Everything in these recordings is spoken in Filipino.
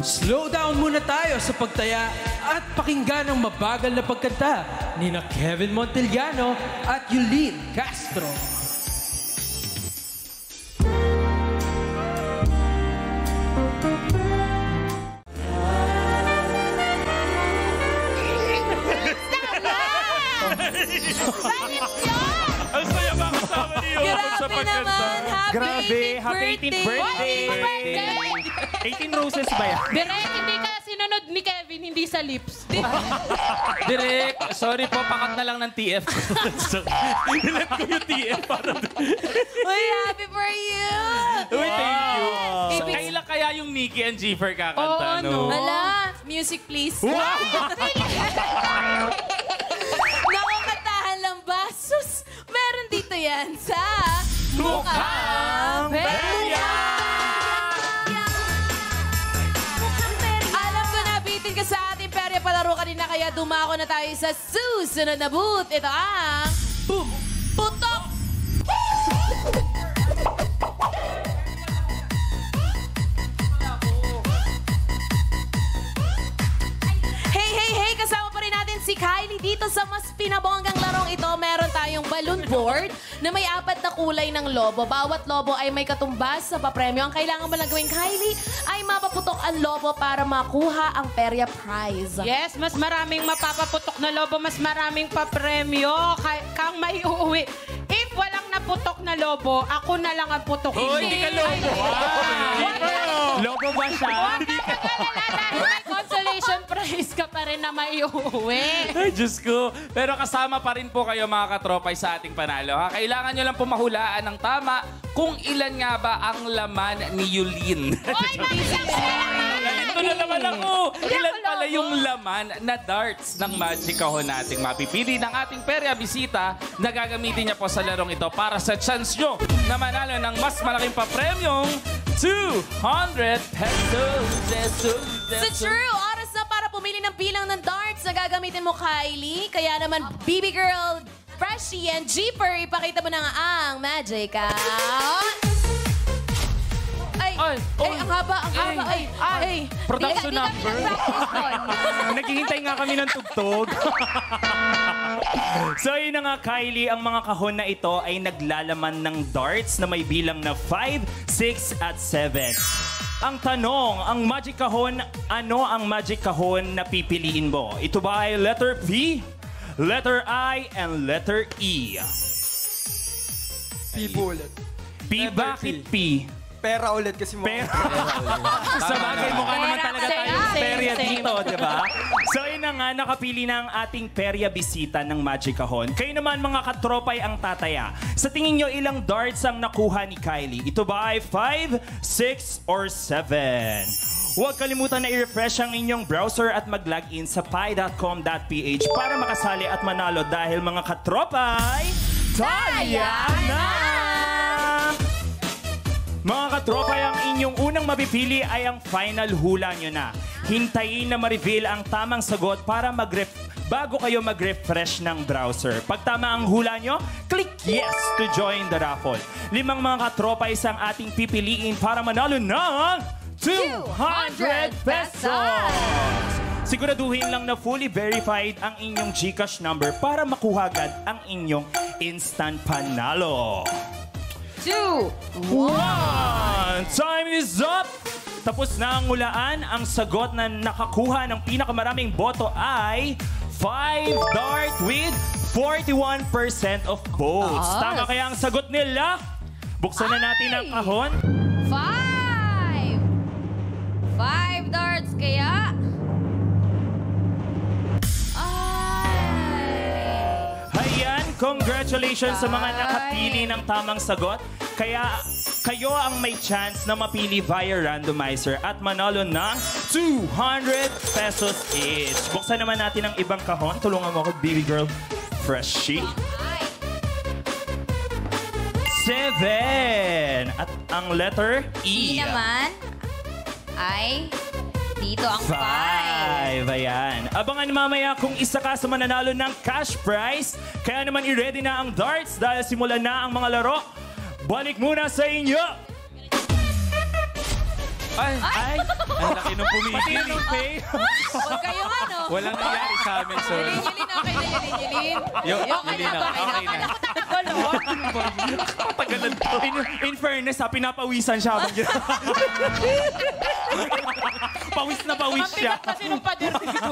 Slow down muna tayo sa pagtaya at pakinggan ang mabagal na pagkanta ni na Kevin Montellano at Yulene Castro. Ang saya ba kasama niyo sa pagkanta? Grabe, happy 18th birthday! 18 roses ba yan? Direk, hindi ka sinunod ni Kevin, hindi sa lips. Direk, sorry po, pakat na lang ng TF. Nilat ko yung TF para Uy, happy for you! Uy, thank you. So, kailan kaya yung Nikki and Jiffer kakanta, no? Hala, music please. Wow! Nakukantahan lang ba? Sus, meron dito yan sa Mukhang Perya! Alam ko nabitin ka sa ating perya palaro kanina kaya dumako na tayo sa susunod na booth. Ito ang Boom! Putok! Hey! Kasama pa rin natin si Kylie dito sa mas pinabonggang larong ito. Meron tayong balloon board na may 4 na kulay ng lobo. Bawat lobo ay may katumbas sa papremyo. Ang kailangan mo lang gawin, Kylie, ay mapaputok ang lobo para makuha ang perya prize. Yes, mas maraming mapapaputok na lobo, mas maraming papremyo kang may uuwi. If walang naputok na lobo, ako na lang ang putok. Oh, hindi ka lobo. Lobo ba siya? Huwag ka mag-alala dahil may consolation prize ka pa rin na may uuwi. Ay, Diyos ko. Pero kasama pa rin po kayo mga katropay sa ating panalo. Ha? Kailangan nyo lang pumahulaan ng tama kung ilan nga ba ang laman ni Yulene. Oy, Ito na naman ako. Ilan pala yung laman na darts ng Magic Kahon nating mapipili ng ating perya bisita na gagamitin niya po sa larong ito para sa chance nyo na manalo ng mas malaking papremyong 200 pesos. So true! Oras na para pumili ng bilang ng darts na gagamitin mo, Kylie. Kaya naman, BB Girl, Freshie, and Jeeper, ipakita mo na nga ang magic count. Ay, ang haba. Production number. Naghihintay nga kami ng tugtog. So yun na nga, Kylie, ang mga kahon na ito ay naglalaman ng darts na may bilang na 5, 6, at 7. Ang tanong, ang magic kahon, ano ang magic kahon na pipiliin mo? Ito ba ay letter P, letter I, and letter E? P bullet. P, bakit P? Pera ulit kasi mo. Pera. Sa bagay, mukha naman talaga tayong perya dito, di ba? So yun na nga, nakapili na ang ating perya bisita ng Magic Kahon. Kayo naman mga katropay ang tataya. Sa tingin nyo, ilang darts ang nakuha ni Kylie? Ito ba ay 5, 6, or 7? Huwag kalimutan na i-refresh ang inyong browser at mag-login sa pi.com.ph para makasali at manalo dahil mga katropay, taya na! Mga katropay, ang inyong unang mapipili ay ang final hula nyo na. Hintayin na ma-reveal ang tamang sagot para bago kayo mag-refresh ng browser. Pag tama ang hula nyo, click yes to join the raffle. 5 mga katropay ang ating pipiliin para manalo ng 200 pesos! Siguraduhin lang na fully verified ang inyong GCash number para makuha agad ang inyong instant panalo. 2, 1. Time is up! Tapos na ang hulaan. Ang sagot na nakakuha ng pinakamaraming boto ay 5 dart with 41% of votes. Tama kaya ang sagot nila? Buksan na natin ang kahon. 5 darts kaya? Ayan, congratulations sa mga nakapili ng tamang sagot. Kaya kayo ang may chance na mapili via randomizer at manalo ng 200 pesos each. Buksan naman natin ang ibang kahon. Tulungan mo ako, baby girl. Freshie. 7. At ang letter E. naman ay dito ang 5. Ayan. Abangan mamaya kung isa ka sa mananalo ng cash prize. Kaya naman i-ready na ang darts dahil simulan na ang mga laro. Balik muna sa inyo! Ay! Ang laki nung Pati pumigil. ng pay. Huwag kayong ano. Walang nangyari sa amin, sorry. Yulin, okay na Yulin. Okay na, okay na. Patagalan to. In fairness, pinapawisan siya habang ginagawa. Pawis na pawis siya. Mabigat kasi nung pader dito.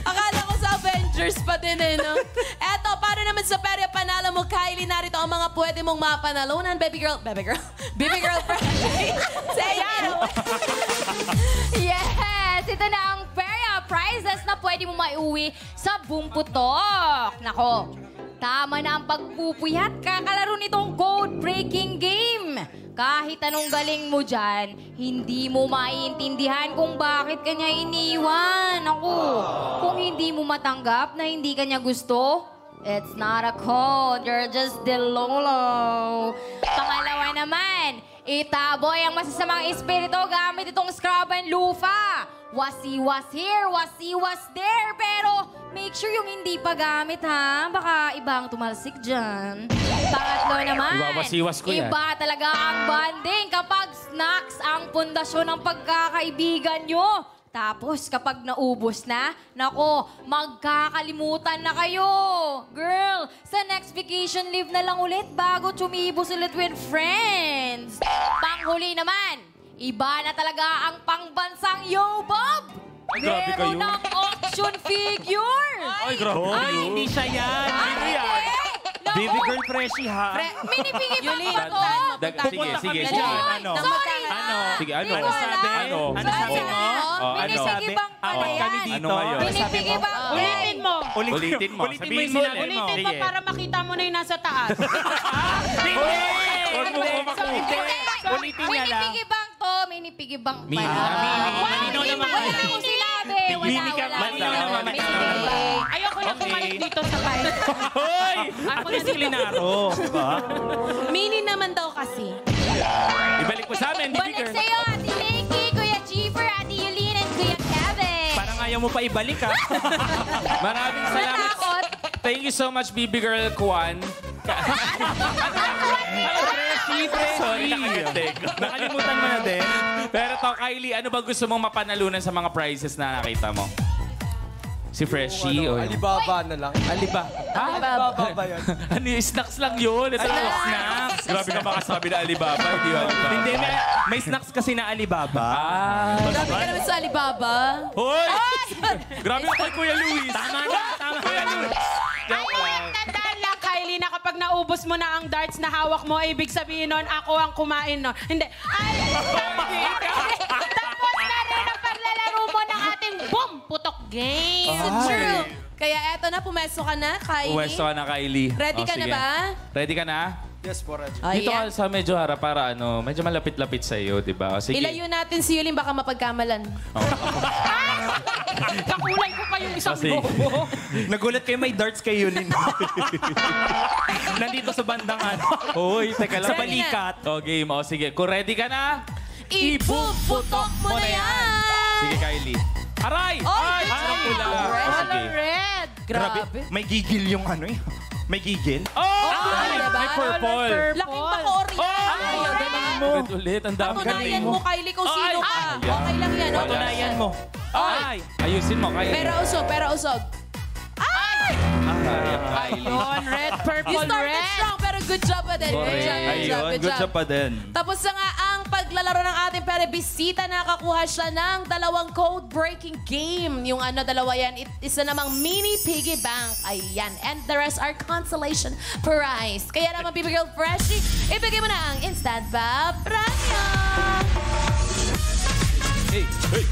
Akala ko sa Avengers pa din eh, no? Eto, para naman sa perya panalo mo, Kylie, narito ang mga pwede mong mapanalunan. Baby girl, Freshie. Say it. Yes! Ito na ang perya prizes na pwede mo maiuwi sa Boom Putok. Nako, tama na ang pagpupuyat. Kakalaro nitong code-breaking game. Kahit anong galing mo dyan, hindi mo maiintindihan kung bakit kanya iniwan. Ako, kung hindi mo matanggap na hindi kanya gusto, it's not a code. You're just delolo. Pangalawa naman, itaboy ang masasamang espiritu gamit itong scrub and lufa. Wasi-was here, wasi-was there. Pero make sure yung hindi pa gamit, ha? Baka ibang tumalsik dyan. Pangatlo naman, Iwawasiwas ko yan. iba talaga ang bonding kapag snacks ang pundasyon ng pagkakaibigan nyo. Tapos kapag naubos na, nako, magkakalimutan na kayo. Girl, sa next vacation leave na lang ulit bago tumibos ulit with friends. Panghuli naman, iba na talaga ang pangbansang Yo Bob. Ay, grabe kayo. Meron ng auction figure. Ay, grabe. Ay, hindi siya yan. Hindi yan. Baby girl Freshie, ha? Minipigay ba Yuli, ba to? Sige. Ano? Sorry. Ano? Sige, ano? Ano sabi? Ano? Ano sabi mo? Oh, ano? Minipigay bang Apat pala kami yan? dito. Ano ngayon? Ano sabi Minipigay mo? bang Ulitin mo. Ulitin mo. Ulitin mo Sabihin yung mo sinabi ulit. mo. Ulitin mo para makita mo na yung nasa taas. Hindi! Huwag mo Hindi! Ulitin niya lang. Minipigay bang to? Minipigay bang Mini. Malinaw naman. Wala akong sinabi. Mini ka, malinaw naman. Minipigay. Ayoko na kumalik dito sa bahay. Hoy! At least Linaro. Diba? Mini naman daw kasi. Ibalik mo sa amin, baby Balik girl. sa'yo, Ate Linky, Kuya Jeeper, Ate Yulene, and Kuya Kevin. Parang ayaw mo pa ibalik, ha? Maraming salamat. Natakot. Thank you so much, baby girl Kwan. Sorry, nakagatik. Nakalimutan mo na din. Pero to, Kylie, ano ba gusto mong mapanalunan sa mga prizes na nakita mo? Si Freshie? o yung- Alibaba na lang. Aliba. Ha? Alibaba ba yun? Ano yung snacks lang yun? Ito lang snacks. Grabe ka makasabi na Alibaba. Hindi yun Alibaba. Hindi, may snacks kasi na Alibaba. Ah. Grabe ka naman sa Alibaba. Hoy! Grabe ka kay Kuya Luis. Tama na, tama Kuya na. Luis. Joke lang. Tandaan lang, Kylie, na kapag naubos mo na ang darts na hawak mo, ibig sabihin nun, ako ang kumain nun. Hindi. Ay, tapos na rin ang paglalaro mo ng ating Boom Putok Game. True. Kaya eto na, pumesto ka na, Kylie. Pwesto ka na, Kylie. Ready O, ka na sige. ba? Ready ka na? Yes po, Reggie. Dito Ayan. ka sa medyo harap para ano, medyo malapit-lapit sa iyo, 'di ba? O, sige. Ilayo natin si Yulin, baka mapagkamalan. Kakulay ko pa yung isang Kasi- lobo. Nagulat kayo may darts kay Yulin. Nandito sa bandang ano. Hoy, teka lang. Sa balikat. O, game. O, sige. Kung ready ka na, Ipuputok mo na yan! sige, Kylie. Aray! Ay, Parang pula. O, sige. Red. Grabe. May gigil yung ano eh. May gigil? Oh! Ay, diba? May purple. Laking bakory yan. Ay, ang galing mo. Ulit, ulit. Ang dami Patunayan galing mo, Kylie, kung Oh, sino ay, ka. ay. Okay lang yan. okay Patunayan lang. mo. Ay! Ayusin mo, Kylie. Pero usog. Ay, Kylie. Yun, red, You purple, started red. strong, pero good job pa din. Correct. Good job pa din. Tapos na nga ang paglalaro ng ating pere bisita, nakakuha siya ng 2 code-breaking game. Yung dalawa yan, isa namang mini piggy bank. Ayan. And the rest are consolation prize. Kaya naman, Baby Girl Freshie, ibigay mo na ang instant pa-premyo. Hey, hey.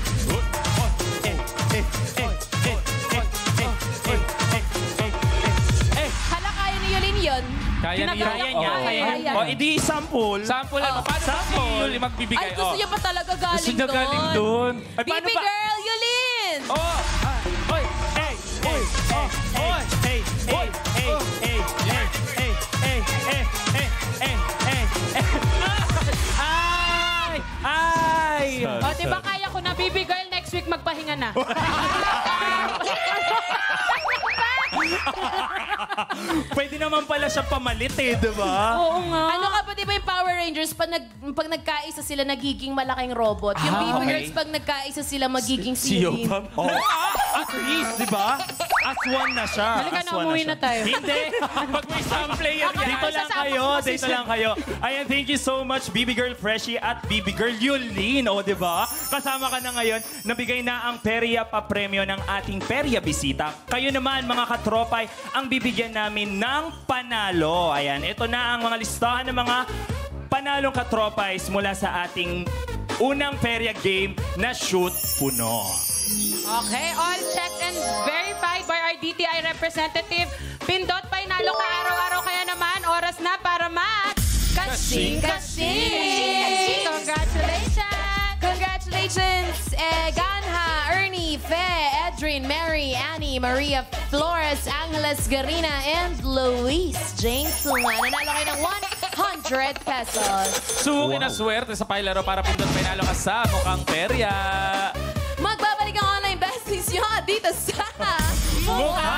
Hala, kaya ni Yulin yun. Kaya niya. Kaya niya, Oo. kaya niya. Kaya. O, edi sample. Sample ano? Paano ba si Yuli magbibigay? Ay, gusto Oh. niya pa talaga galing Gusto niya galing doon. Ay, paano Baby ba? Girl Yulin! Oh! Oy! Hey, hey, hey, hey, hey, hey, hey, hey, hey, hey, hey, hey, hey, hey, hey. Ay! Ay! O, diba kaya ko na, baby girl, next week magpahinga na. Pwede naman pala siya pamalit eh, di ba? Oo nga. Ano ka ba, di ba yung Power Rangers, pag nagkaisa sila, nagiging malaking robot. Yung Baby okay. Girls, pag nagkaisa sila, magiging silin. Oh. At least, di ba? As one na siya. Halika As na, one umuwi siya. na tayo. Hindi. Pag may isang player yan. Dito lang kayo. Dito lang kayo. Ayan, thank you so much, Baby Girl Freshie at Baby Girl Yulin. O, di ba? Kasama ka na ngayon. Nabigay na ang perya pa premyo ng ating perya bisita. Kayo naman, mga katropay, ang bibigyan namin ng panalo. Ayan, ito na ang mga listahan ng mga panalong katropais mula sa ating unang perya game na Shoot Puno. Okay, all checked and verified by our DTI representative. Pindot, painalo ka araw-araw, kaya naman oras na para Kasing! Congratulations! Congratulations, Ganha, Ernie, Fe, Edrin, Mary, Annie, Maria, Flores, Angeles, Garina, and Luis James Suman. Nanalo kayo ng 100 pesos. Suki na swerte sa pailaro para Pindot Painalo ka sa mukhang perya. Magbabalik ang online besties nyo dito sa Mukha